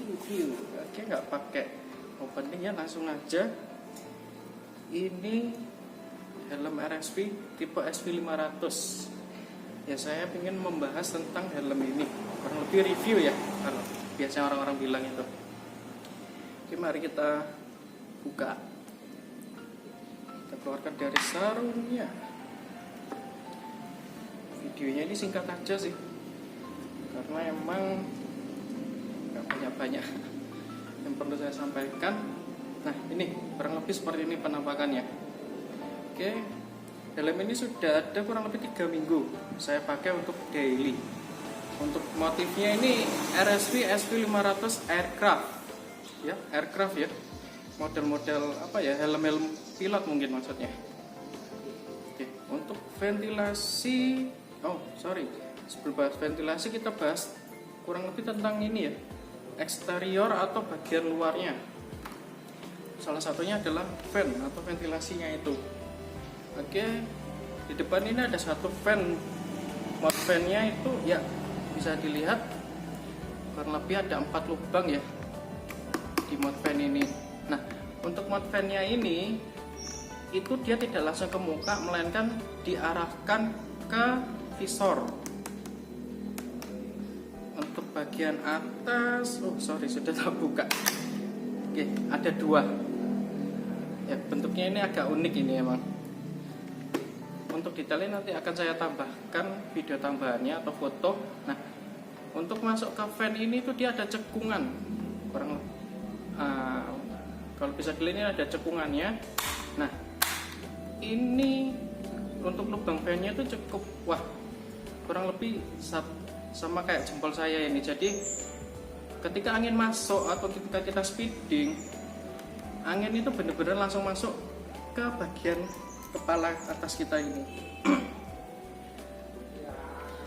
Oke, nggak pakai opening ya, langsung aja. Ini helm RSV tipe SV500. Ya, saya ingin membahas tentang helm ini, kurang lebih review ya, kalau biasanya orang-orang bilang itu. Oke, mari kita buka. Kita keluarkan dari sarungnya. Videonya ini singkat aja sih, karena emang nggak banyak-banyak yang perlu saya sampaikan. Nah, ini kurang lebih seperti ini penampakannya. Oke, helm ini sudah ada kurang lebih 3 minggu saya pakai untuk daily. Untuk motifnya ini RSV SV500 aircraft ya, aircraft ya, model-model apa ya, helm-helm pilot mungkin maksudnya. Oke, untuk ventilasi, sebelum bahas ventilasi kita bahas kurang lebih tentang ini ya, eksterior atau bagian luarnya. Salah satunya adalah fan atau ventilasinya itu. Oke, di depan ini ada satu fan. Mount fan-nya itu ya bisa dilihat kurang lebih ada 4 lubang ya di mount fan ini. Nah, untuk mount fan-nya ini itu dia tidak langsung ke muka, melainkan diarahkan ke visor. Untuk bagian atas, sudah tak buka. Oke, ada 2. Ya, bentuknya ini agak unik ini emang. Untuk detailnya nanti akan saya tambahkan video tambahannya atau foto. Nah, untuk masuk ke fan ini tuh dia ada cekungan. Kalau bisa dilihat ini ada cekungannya. Nah, ini untuk lubang fan-nya itu cukup, kurang lebih sama kayak jempol saya ini. Jadi ketika angin masuk atau ketika kita speeding, angin itu benar-benar langsung masuk ke bagian kepala atas kita ini.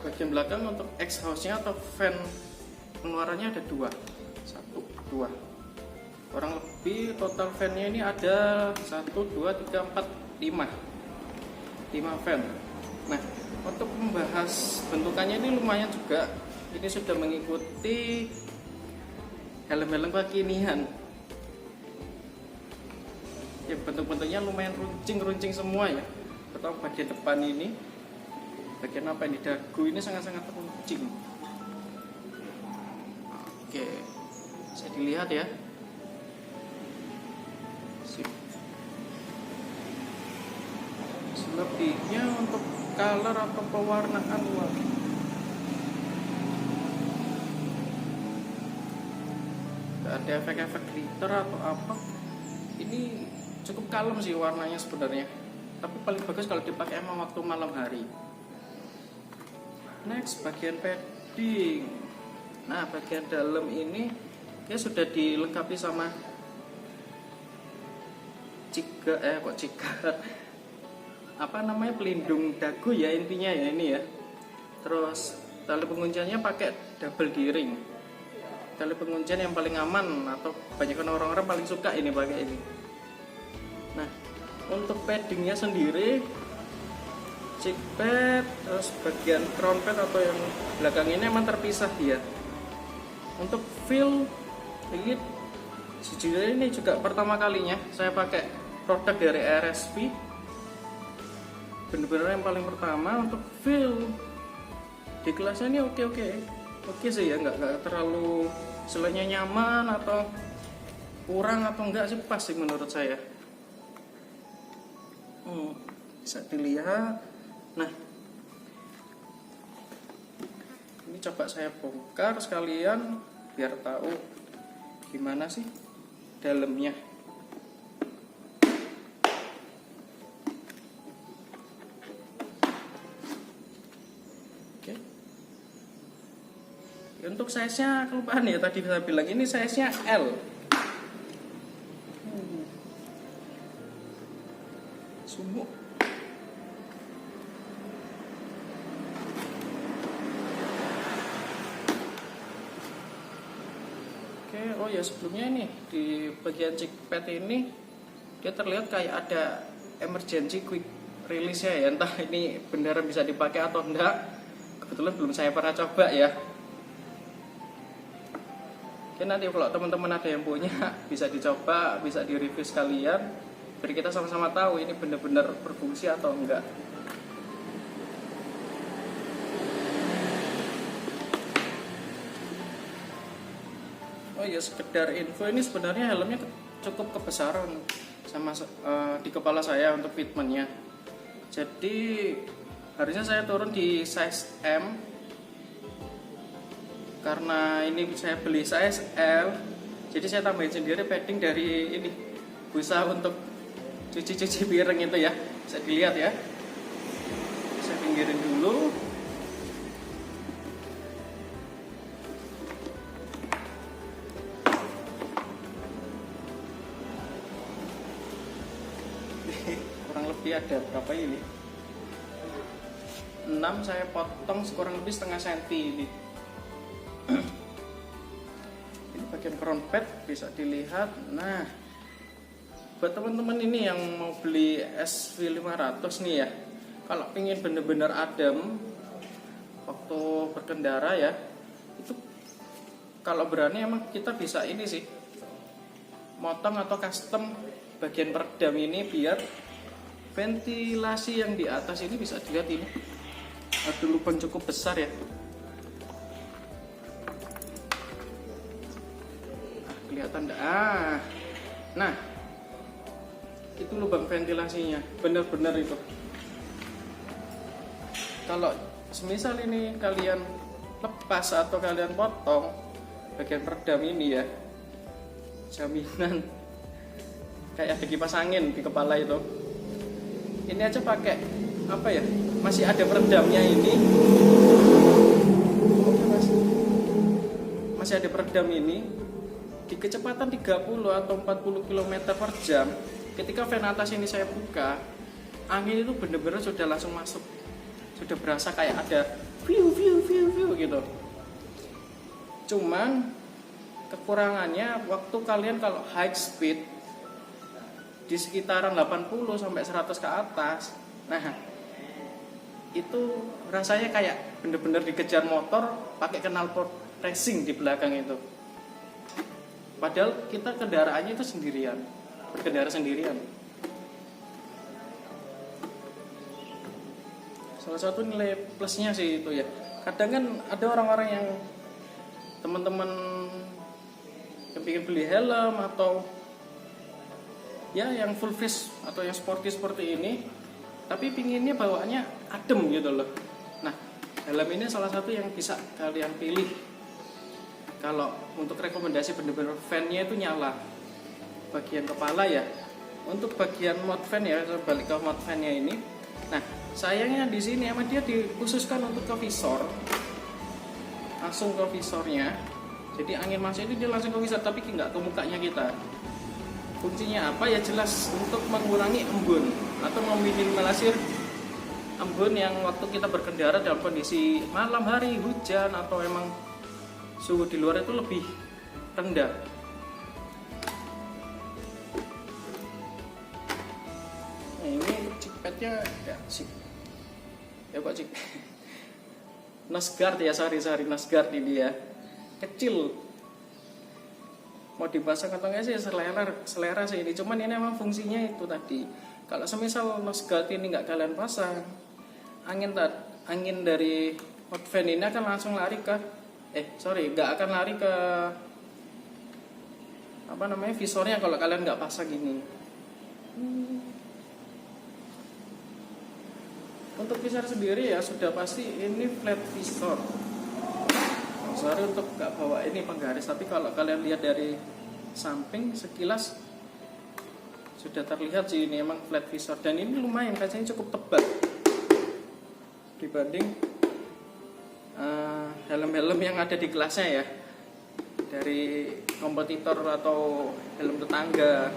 Bagian belakang untuk exhaust-nya atau fan pengeluarannya ada 2. 1, 2. Kurang lebih total fan-nya ini ada 1, 2, 3, 4, 5 fan. Nah, untuk membahas bentukannya ini lumayan juga. Ini sudah mengikuti helm-helm kekinian. Ya, bentuk-bentuknya lumayan runcing semua ya. Atau bagian depan ini, bagian apa ini, dagu ini sangat-sangat runcing. Oke, bisa dilihat ya. Sip. Selebihnya untuk color atau pewarnaan gak ada efek-efek glitter atau apa. Ini cukup kalem sih warnanya sebenarnya, tapi paling bagus kalau dipakai emang waktu malam hari. Next, bagian padding. Nah, bagian dalam ini ya sudah dilengkapi sama pelindung dagu ya intinya ya ini ya. Terus tali pengunciannya pakai double D-ring. Tali penguncian yang paling aman atau kebanyakan orang-orang paling suka ini pakai ini. Nah, untuk paddingnya sendiri, cheek pad, terus bagian crown pad atau yang belakang ini emang terpisah dia. Untuk feel ini sejujurnya ini juga pertama kalinya saya pakai produk dari RSV. Benar-benar yang paling pertama. Untuk feel di kelasnya ini oke sih ya, nggak terlalu selainnya nyaman atau kurang atau enggak sih, pas sih menurut saya. Bisa dilihat. Nah, ini coba saya bongkar sekalian biar tahu gimana sih dalamnya. Untuk size-nya kelupaan ya, tadi saya bilang ini size-nya L. Sumuk. Oke, sebelumnya nih di bagian cheek pad ini dia terlihat kayak ada emergency quick release ya, entah ini beneran bisa dipakai atau enggak. Kebetulan belum saya pernah coba ya. Oke, nanti kalau teman-teman ada yang punya bisa dicoba, bisa di-review sekalian, biar kita sama-sama tahu ini benar-benar berfungsi atau enggak. Oh ya, sekedar info, ini sebenarnya helmnya cukup kebesaran sama di kepala saya untuk fitmentnya. Jadi harusnya saya turun di size M, karena ini saya beli size L, jadi saya tambahin sendiri padding dari ini busa untuk cuci-cuci piring itu ya. Bisa dilihat ya, saya pinggirin dulu. Kurang lebih ada berapa ini? 6 saya potong kurang lebih setengah senti ini. Ini bagian crown pad bisa dilihat. Nah, buat teman-teman ini yang mau beli SV500 nih ya, kalau pengen bener-bener adem waktu berkendara ya, itu kalau berani emang kita bisa ini sih, motong atau custom bagian peredam ini biar ventilasi yang di atas ini bisa dilihat ini ada lubang cukup besar ya. Kelihatan enggak? Nah, itu lubang ventilasinya, benar-benar itu. Kalau semisal ini kalian lepas atau kalian potong bagian peredam ini ya, jaminan kayak ada kipas angin di kepala itu. Ini aja pakai apa ya, masih ada peredamnya ini. Masih ada peredam ini di kecepatan 30 atau 40 km per jam. Ketika fan atas ini saya buka, angin itu benar-benar sudah langsung masuk, sudah berasa kayak ada view gitu. Cuman kekurangannya waktu kalian kalau high speed di sekitaran 80 sampai 100 ke atas, nah itu rasanya kayak bener-bener dikejar motor pakai knalpot racing di belakang itu. Padahal kita kendaraannya itu sendirian, berkendara sendirian. Salah satu nilai plusnya sih itu ya. Kadang kan ada orang-orang yang teman-teman yang pengen beli helm atau ya yang full face atau yang sporty seperti ini, tapi pinginnya bawaannya adem gitu loh. Nah, helm ini salah satu yang bisa kalian pilih. Kalau untuk rekomendasi bener-bener fan-nya itu nyala bagian kepala ya. Untuk bagian mode fan ya, balik ke mode fan-nya ini. Nah, sayangnya di sini emang dia dikhususkan untuk ke visor, langsung ke visornya. Jadi angin masuk itu dia langsung ke visor, tapi nggak ke mukanya kita. Fungsinya apa ya, jelas untuk mengurangi embun atau meminimalisir embun yang waktu kita berkendara dalam kondisi malam hari, hujan atau emang suhu di luar itu lebih rendah. Nah, ini chickpadnya ya sih, ya kok chick Nosguard ya, sorry Nosguard ini ya, kecil. Mau dipasang atau enggak sih selera sih ini, cuman ini memang fungsinya itu tadi. Kalau semisal Nosguard ini nggak kalian pasang, angin dari hot fan ini akan langsung lari ke nggak akan lari ke visornya kalau kalian nggak pasang ini. Untuk visor sendiri ya sudah pasti ini flat visor. Sorry untuk nggak bawa ini penggaris, tapi kalau kalian lihat dari samping sekilas sudah terlihat sih ini emang flat visor, dan ini lumayan kacanya cukup tebal dibanding helm-helm yang ada di kelasnya ya, dari kompetitor atau helm tetangga.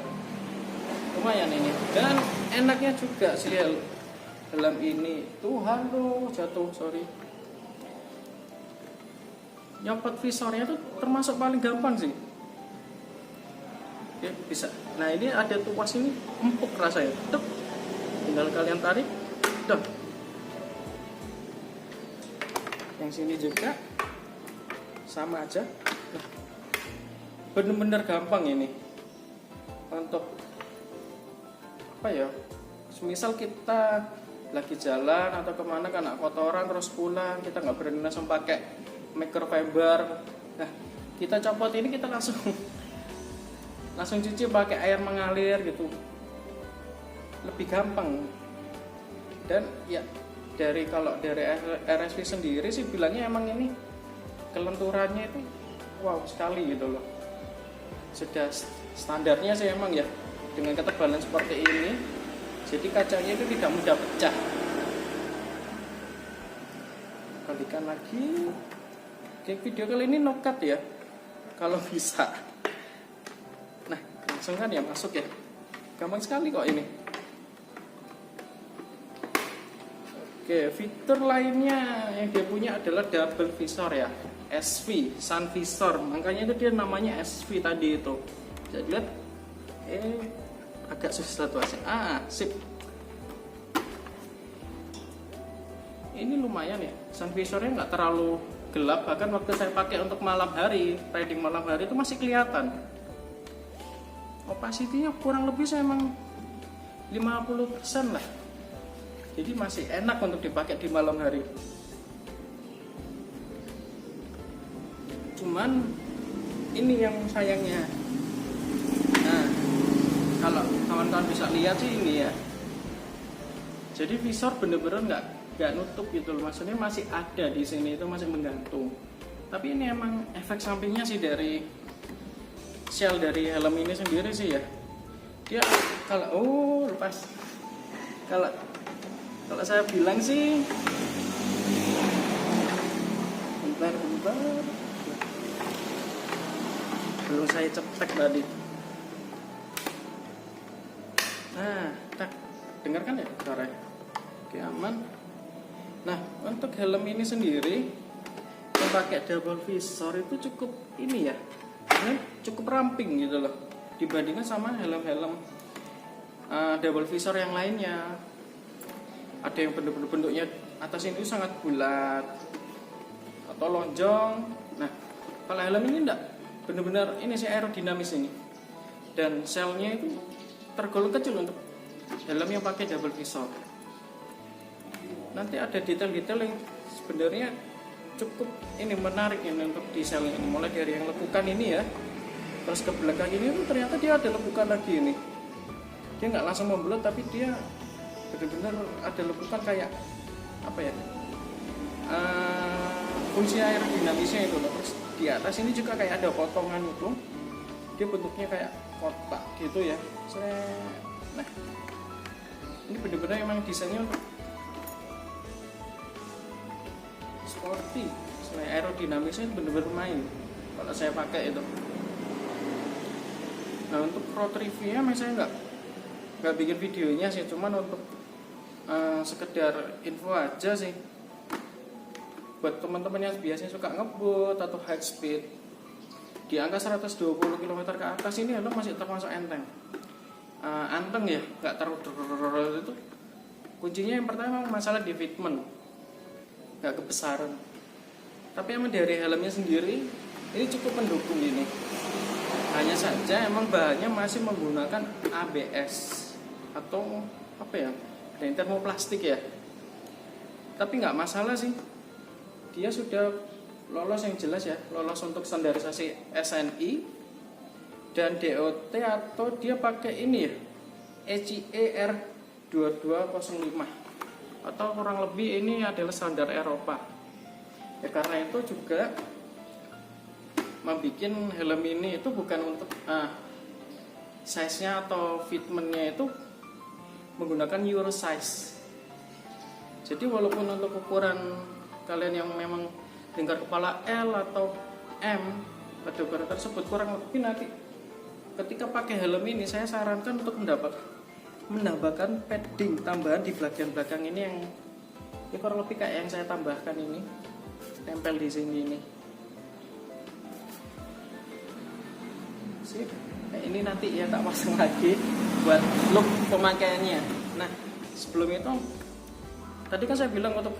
Lumayan ini, dan enaknya juga sih helm ini. Tuhan tuh jatuh, sorry. Nyopot visornya tuh termasuk paling gampang sih. Oke, bisa. Nah, ini ada tuas ini empuk rasanya. Tuh. Tinggal kalian tarik. Tuh. Yang sini juga sama aja. bener-bener gampang ini untuk apa ya, semisal kita lagi jalan atau kemana kena kotoran terus pulang, kita nggak berani langsung pakai microfiber. Nah, kita copot ini, kita langsung cuci pakai air mengalir gitu, lebih gampang. Dan ya kalau dari RSV sendiri sih bilangnya emang ini kelenturannya itu wow sekali gitu loh. Sudah standarnya sih emang ya, dengan ketebalan seperti ini, jadi kacanya itu tidak mudah pecah. Kalikan lagi. Oke, video kali ini no cut ya, kalau bisa. Nah, langsung kan ya masuk ya, gampang sekali kok ini. Oke, fitur lainnya yang dia punya adalah double visor ya, SV, sun visor. Makanya itu dia namanya SV tadi itu. Jadi lihat, agak susah situasi. Sip. Ini lumayan ya, sun visornya nggak terlalu gelap. Bahkan waktu saya pakai untuk malam hari, riding malam hari itu masih kelihatan. Opacity-nya kurang lebih saya emang 50% lah. Jadi masih enak untuk dipakai di malam hari. Cuman ini yang sayangnya. Nah, kalau kawan-kawan bisa lihat sih ini ya. Jadi visor bener-bener nggak nutup gitu loh. Maksudnya masih ada di sini, itu masih menggantung. Tapi ini emang efek sampingnya sih dari shell dari helm ini sendiri sih ya. Dia kalau lepas. Kalau saya bilang sih, bentar, belum saya cetek tadi. Nah, dengarkan ya suaranya. Oke, aman. Nah, untuk helm ini sendiri yang pakai double visor itu cukup ini ya, ini cukup ramping gitu loh, dibandingkan sama helm-helm double visor yang lainnya. Ada yang bentuknya atas ini sangat bulat atau lonjong. Nah, kalau helm ini enggak, benar-benar ini sih aerodinamis ini, dan selnya itu tergolong kecil untuk helm yang pakai double visor. Nanti ada detail-detail yang sebenarnya cukup ini menarik ini untuk di sel ini, mulai dari yang lekukan ini ya, terus ke belakang ini tuh ternyata dia ada lekukan lagi ini. Dia nggak langsung membelut, tapi dia benar-benar ada lekukan kayak apa ya, fungsi aerodinamisnya itu loh. Terus di atas ini juga kayak ada potongan itu, dia bentuknya kayak kotak gitu ya. Nah, ini benar-benar emang desainnya untuk sporty. Selain aerodinamisnya benar-benar main kalau saya pakai itu. Nah, untuk road review-nya saya nggak bikin videonya sih, cuman untuk sekedar info aja sih buat teman-teman yang biasanya suka ngebut atau high speed di angka 120 km ke atas. Ini helm masih termasuk anteng ya, nggak terlalu itu. Kuncinya yang pertama masalah di fitment, nggak kebesaran. Tapi emang dari helmnya sendiri ini cukup mendukung ini. Hanya saja emang bahannya masih menggunakan ABS atau apa ya, dan termoplastik ya. Tapi nggak masalah sih, dia sudah lolos yang jelas ya, lolos untuk standarisasi SNI dan DOT, atau dia pakai ini ya, ECE R2205, atau kurang lebih ini adalah standar Eropa ya. Karena itu juga membuat helm ini itu bukan untuk size-nya atau fitment-nya itu menggunakan Euro size. Jadi walaupun untuk ukuran kalian yang memang lingkar kepala L atau M pada ukuran tersebut, kurang lebih nanti ketika pakai helm ini saya sarankan untuk menambahkan padding tambahan di bagian belakang ini yang ya kurang lebih kayak yang saya tambahkan ini, tempel di sini ini. Sip. Nah, ini nanti ya tak pasang lagi buat look pemakaiannya. Nah, sebelum itu tadi kan saya bilang untuk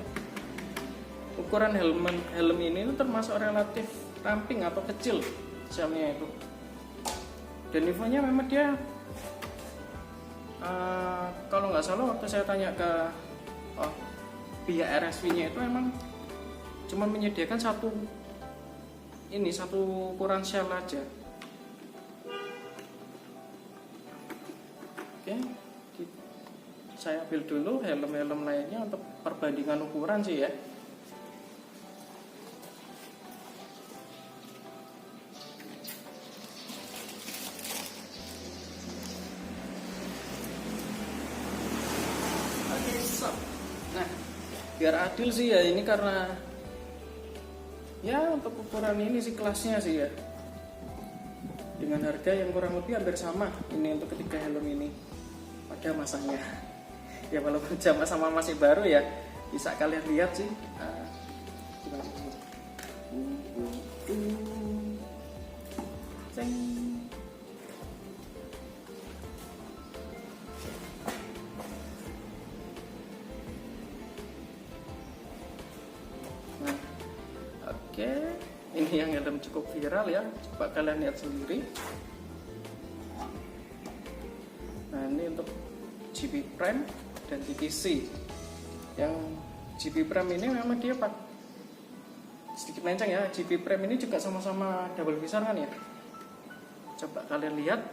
ukuran helm ini itu termasuk relatif ramping atau kecil selnya itu. Dan infonya memang dia kalau nggak salah waktu saya tanya ke pihak RSV-nya itu emang cuma menyediakan satu ukuran shell aja. Oke, saya ambil dulu helm-helm lainnya untuk perbandingan ukuran sih ya. Oke, so. Nah, biar adil sih ya, ini karena ya untuk ukuran ini sih kelasnya sih ya, dengan harga yang kurang lebih hampir sama ini untuk ketiga helm ini pada masanya. Ya walaupun sama masih baru ya, bisa kalian lihat sih. Nah, oke, ini yang helm cukup viral ya, coba kalian lihat sendiri. Nah, ini untuk GP Prime dan TTC. Yang GP Prime ini memang dia sedikit lenceng ya. GP Prime ini juga sama-sama double visor kan ya. Coba kalian lihat.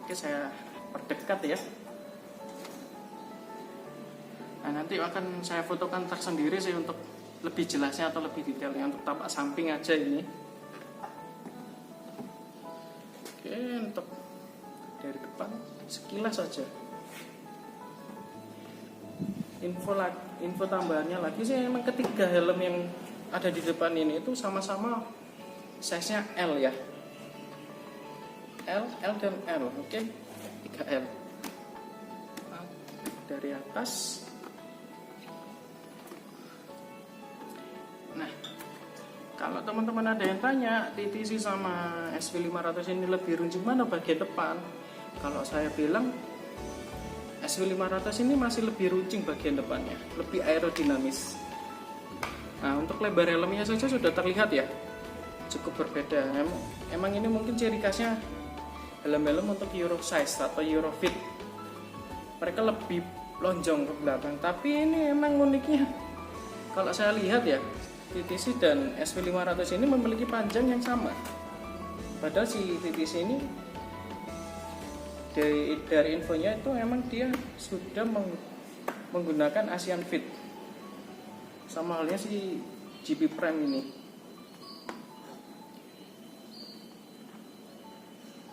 Oke, saya perdekat ya. Nah, nanti akan saya fotokan tersendiri sih untuk lebih jelasnya atau lebih detailnya. Untuk tampak samping aja ini. Oke, untuk dari depan sekilas saja. Info tambahannya lagi sih, memang ketiga helm yang ada di depan ini itu sama-sama size-nya L ya. L dan L, oke? 3L. Dari atas. Nah, kalau teman-teman ada yang tanya TTC sama SV500 ini lebih runcing mana bagian depan? Kalau saya bilang SV500 ini masih lebih runcing bagian depannya, lebih aerodinamis. Nah, untuk lebar helmnya saja sudah terlihat ya, cukup berbeda. Emang ini mungkin ciri khasnya helm-helm untuk Euro size atau Euro fit. Mereka lebih lonjong ke belakang. Tapi ini emang uniknya, kalau saya lihat ya, TTC dan SV500 ini memiliki panjang yang sama. Padahal si TTC ini dari infonya itu emang dia sudah menggunakan Asian Fit, sama halnya si GP Prime ini.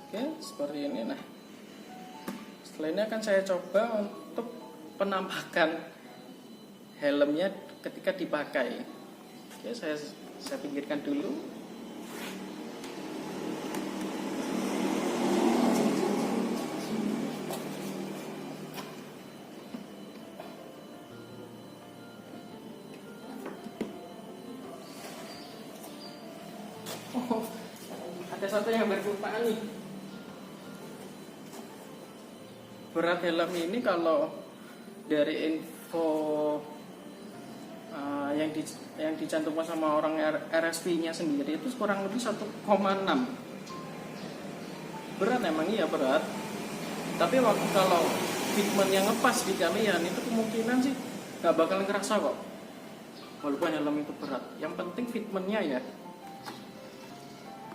Oke, seperti ini. Nah, setelah ini akan saya coba untuk penampakan helmnya ketika dipakai. Oke, saya pinggirkan dulu. Oh, ada satu yang berkelupaan nih. Berat helm ini kalau dari info yang dicantumkan sama orang RSV-nya sendiri itu kurang lebih 1,6. Berat, emang iya berat. Tapi waktu kalau fitment yang ngepas di kalian itu kemungkinan sih nggak bakal ngerasa kok. Walaupun helm itu berat, yang penting fitmentnya ya.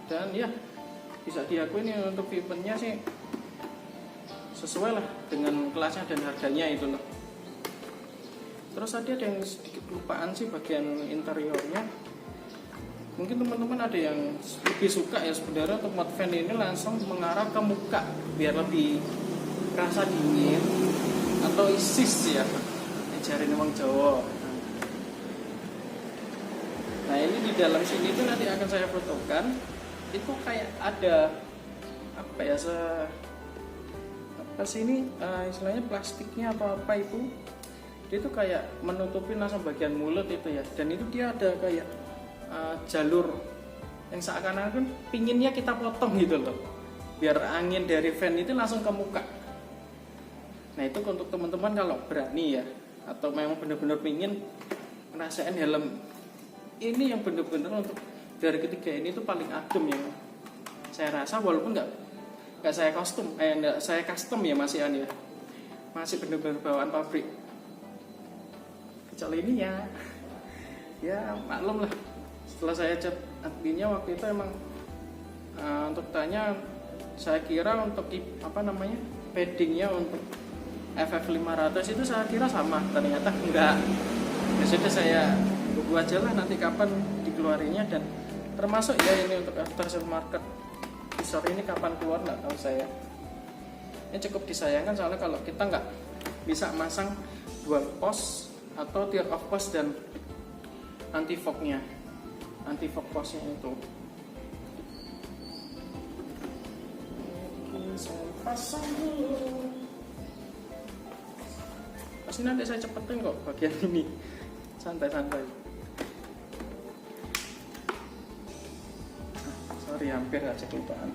Dan ya bisa diakui nih untuk fitmentnya sih sesuai lah dengan kelasnya dan harganya itu loh. Terus tadi ada yang sedikit kelupaan sih bagian interiornya. Mungkin teman-teman ada yang lebih suka ya sebenarnya untuk mode fan ini langsung mengarah ke muka biar lebih rasa dingin atau isis ya, ajarin wong Jawa. Nah, ini di dalam sini itu nanti akan saya fotokan. Itu kayak ada apa ya, sini istilahnya plastiknya atau apa itu, dia itu kayak menutupi langsung bagian mulut itu ya, dan itu dia ada kayak jalur yang seakan-akan pinginnya kita potong gitu loh, biar angin dari fan itu langsung ke muka. Nah, itu untuk teman-teman kalau berani ya, atau memang benar-benar pingin ngerasain helm ini yang benar-benar untuk dari ketiga ini itu paling adem yang saya rasa, walaupun nggak saya nggak saya custom ya, masih ya, masih bener-bener bawaan pabrik. Kecuali ini ya maklum lah, setelah saya chat adminnya waktu itu emang untuk tanya, saya kira untuk paddingnya untuk FF500 itu saya kira sama, ternyata enggak. Ya sudah, saya tunggu aja lah nanti kapan dikeluarinya, dan termasuk ya ini untuk after sale market visor ini kapan keluar nggak tahu saya. Ini cukup disayangkan soalnya kalau kita nggak bisa masang dual post atau tier of post dan anti fog postnya itu. Saya pasang dulu. Pasti nanti saya cepetin kok bagian ini, santai-santai. Sorry, hampir aja kelupaan.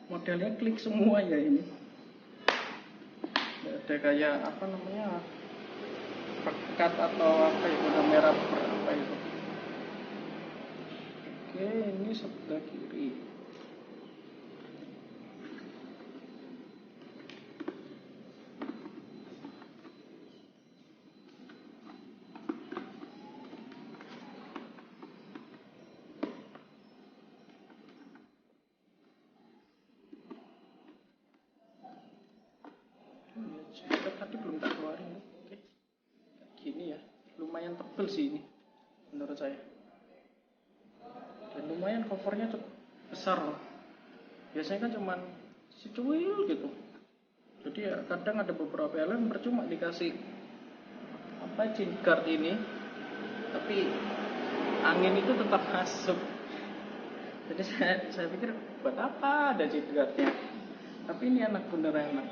Modelnya klik semua ya ini. Ada kayak pekat atau apa itu, merah apa itu. Oke, ini sebelah kiri. Tadi belum tak keluarin. Oke, gini ya, lumayan tebel sih ini menurut saya, dan lumayan covernya cukup besar loh. Biasanya kan cuman secuil gitu, jadi ya kadang ada beberapa helm percuma dikasih chin guard ini, tapi angin itu tetap masuk. Jadi saya pikir buat apa ada chin guardnya, tapi ini beneran enak.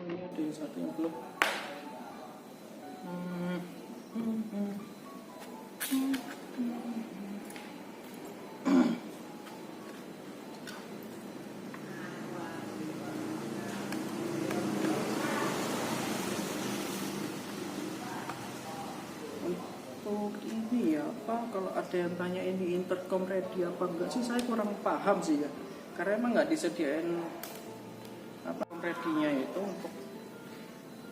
Ini ada yang satu yang belum. Untuk ini ya kalau ada yang tanya ini intercom ready apa enggak sih, saya kurang paham sih ya, karena emang nggak disediain ready-nya itu untuk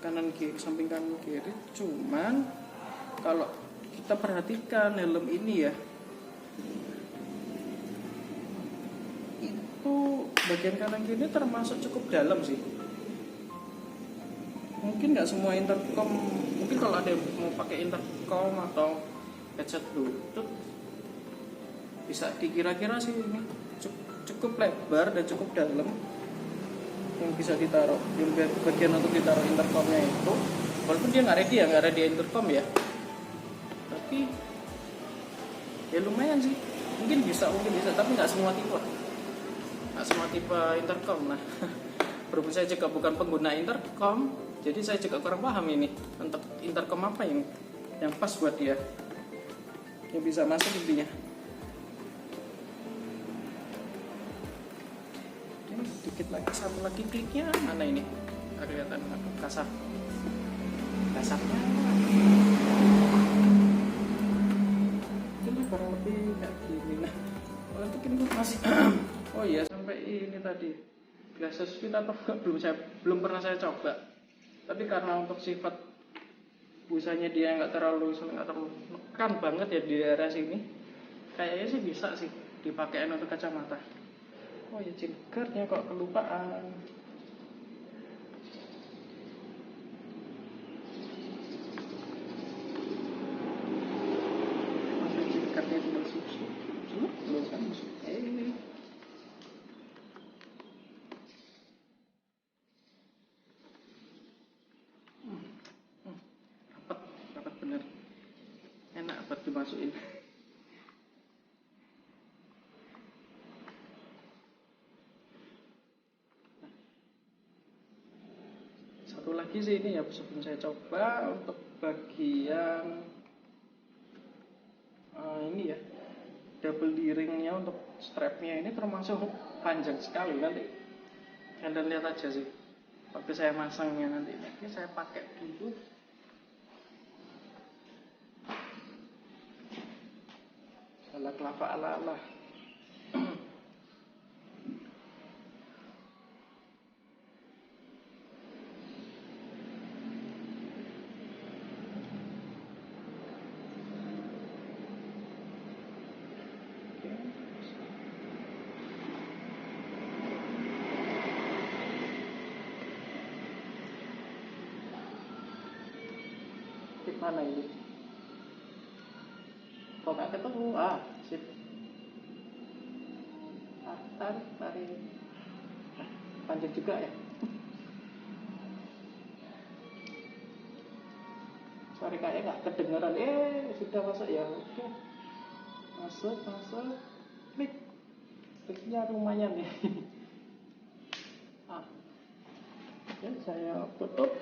kanan kiri, samping kanan kiri. Cuman kalau kita perhatikan helm ini ya, itu bagian kanan kiri termasuk cukup dalam sih. Mungkin nggak semua intercom, mungkin kalau ada yang mau pakai intercom atau headset Bluetooth bisa dikira-kira sih ini cukup lebar dan cukup dalam, yang bisa ditaruh di bagian untuk ditaruh intercomnya itu. Walaupun dia nggak ready intercom ya, tapi ya lumayan sih, mungkin bisa, tapi nggak semua tipe intercom. Nah, berhubung saya juga bukan pengguna intercom, jadi saya juga kurang paham ini untuk intercom apa yang pas buat dia, yang bisa masuk intinya. Dikit lagi, satu lagi kliknya mana ini? Nggak kelihatan kasarnya. Ini kurang lebih kayak gini. Nah, untuk ini masih oh iya, sampai ini tadi glasses fit atau belum pernah saya coba. Tapi karena untuk sifat busanya dia nggak terlalu nekan banget ya di daerah sini, kayaknya sih bisa sih dipakai untuk kacamata. Oh ya, chin guardnya kok kelupaan. Masa chin guardnya tinggal susu? Belum kan susu. Ini. Rapat bener. Enak buat dimasukin. lagi sih ini ya sebelum saya coba untuk bagian ini ya, double D-ringnya untuk strapnya ini termasuk panjang sekali. Nanti kalian lihat aja sih waktu saya masangnya nanti. Ini saya pakai dulu ala kelapa ala-ala. Mana ini? Kok nggak ketemu? Sip. Tarik. Panjang juga ya. Sorry kayaknya nggak kedengeran. Sudah masuk ya. Oke. Masuk. Kliknya lumayan nih. Oke, saya tutup.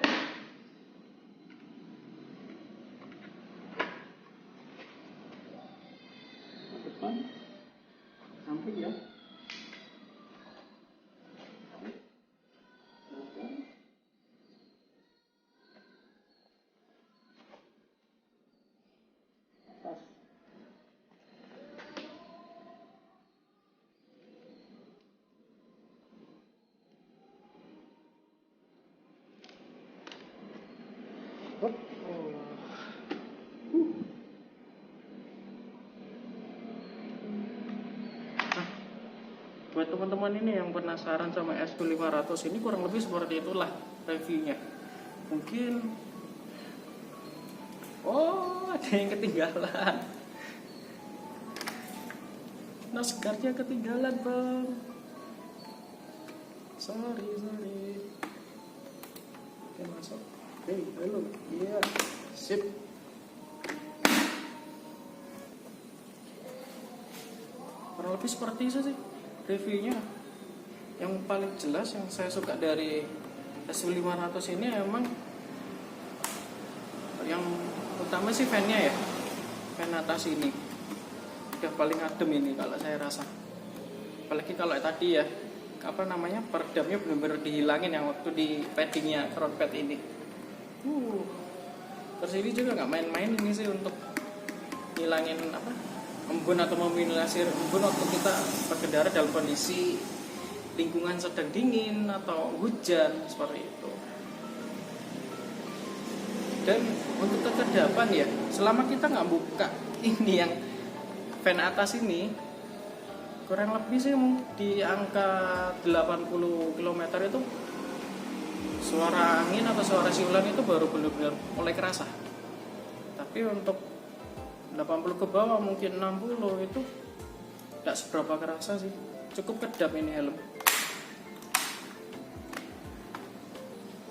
Depan samping ya. Atas. Buat teman-teman ini yang penasaran sama SV500 ini kurang lebih seperti itulah reviewnya. Mungkin ada yang ketinggalan. Naskarnya ketinggalan bang. Sorry. Oke masuk. Halo. Iya. Sip. Kurang lebih seperti itu sih reviewnya. Yang paling jelas yang saya suka dari SV500 ini emang yang utama sih fan-nya ya, fan atas ini udah paling adem ini kalau saya rasa. Apalagi kalau tadi ya peredamnya benar-benar dihilangin yang waktu di paddingnya crown pad ini. Terus ini juga nggak main-main ini sih untuk ngilangin embun atau meminimalisir embun waktu kita berkendara dalam kondisi lingkungan sedang dingin atau hujan seperti itu. Dan untuk kekedapan ya, selama kita nggak buka ini yang fan atas ini, kurang lebih sih di angka 80 km itu suara angin atau suara siulan itu baru benar-benar mulai kerasa. Tapi untuk 80 ke bawah mungkin 60 itu tidak seberapa kerasa sih. Cukup kedap ini helm.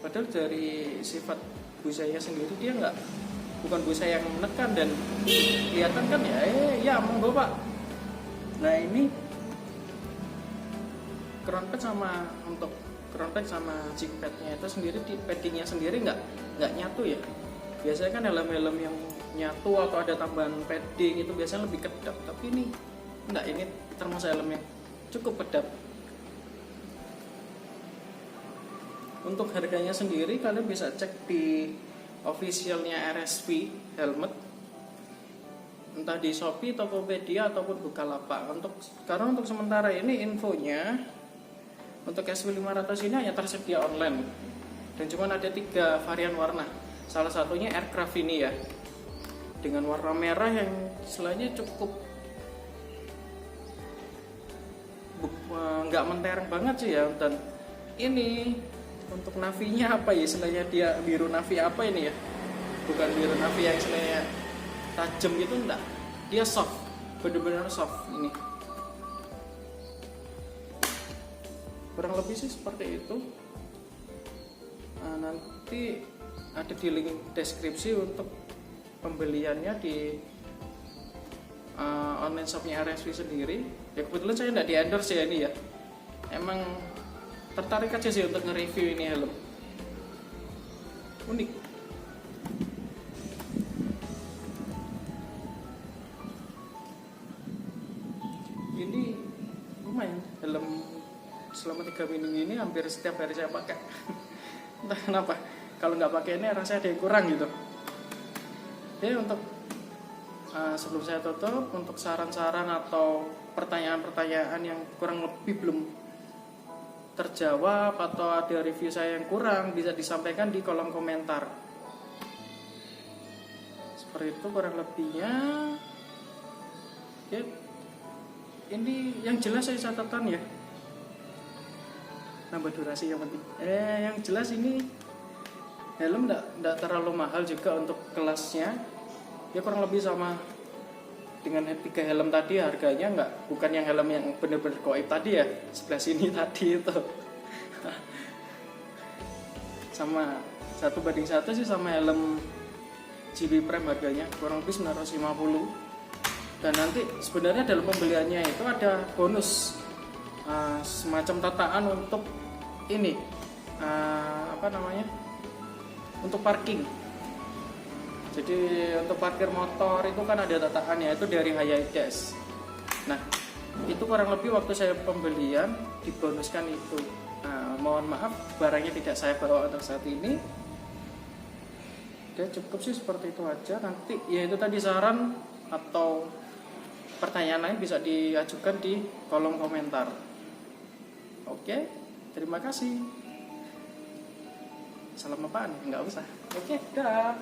Padahal dari sifat busanya sendiri dia bukan busa yang menekan dan kelihatan kan ya monggo pak. Nah ini crown pad sama jig padnya itu sendiri di paddingnya sendiri nggak nyatu ya. Biasanya kan helm-helm yang nyatu atau ada tambahan padding itu biasanya lebih kedap, tapi ini enggak, ini termasuk helm yang cukup kedap. Untuk harganya sendiri kalian bisa cek di officialnya RSV helmet, entah di Shopee, Tokopedia ataupun Bukalapak. Karena untuk sementara ini infonya untuk SV500 ini hanya tersedia online dan cuma ada 3 varian warna. Salah satunya aircraft ini ya, dengan warna merah yang istilahnya cukup nggak mentereng banget sih ya. Dan ini untuk navinya apa ya istilahnya, dia biru navi apa ini ya, bukan biru navi yang istilahnya tajam gitu, enggak, dia soft, benar-benar soft ini. Kurang lebih sih seperti itu. Nanti ada di link deskripsi untuk pembeliannya di online shopnya RSV sendiri. Ya kebetulan saya tidak di endorse ya ini ya, emang tertarik aja sih untuk nge-review ini helm. unik. Ini lumayan, helm selama 3 minggu ini hampir setiap hari saya pakai. Entah kenapa, kalau nggak pakai ini rasanya ada yang kurang gitu. Jadi untuk sebelum saya tutup, untuk saran-saran atau pertanyaan-pertanyaan yang kurang lebih belum terjawab atau ada review saya yang kurang, bisa disampaikan di kolom komentar. Seperti itu kurang lebihnya. Ya, ini yang jelas saya catatan ya. Nambah durasi yang penting. Yang jelas ini helm enggak terlalu mahal juga untuk kelasnya. Ya kurang lebih sama dengan 3 helm tadi, harganya bukan yang helm yang bener-bener goib tadi ya, sebelah sini tadi itu. Sama 1:1 sih sama helm GB Prime, harganya kurang lebih 950. Dan nanti sebenarnya dalam pembeliannya itu ada bonus semacam tataan untuk ini untuk parking. Jadi untuk parkir motor itu kan ada tataannya, itu dari Hayaides. Nah itu kurang lebih waktu saya pembelian dibonuskan itu. Mohon maaf barangnya tidak saya bawa untuk saat ini. Udah cukup sih seperti itu aja. Nanti ya itu tadi saran atau pertanyaan lain bisa diajukan di kolom komentar. Oke, terima kasih. Salam apaan? Nggak usah. Oke, dah.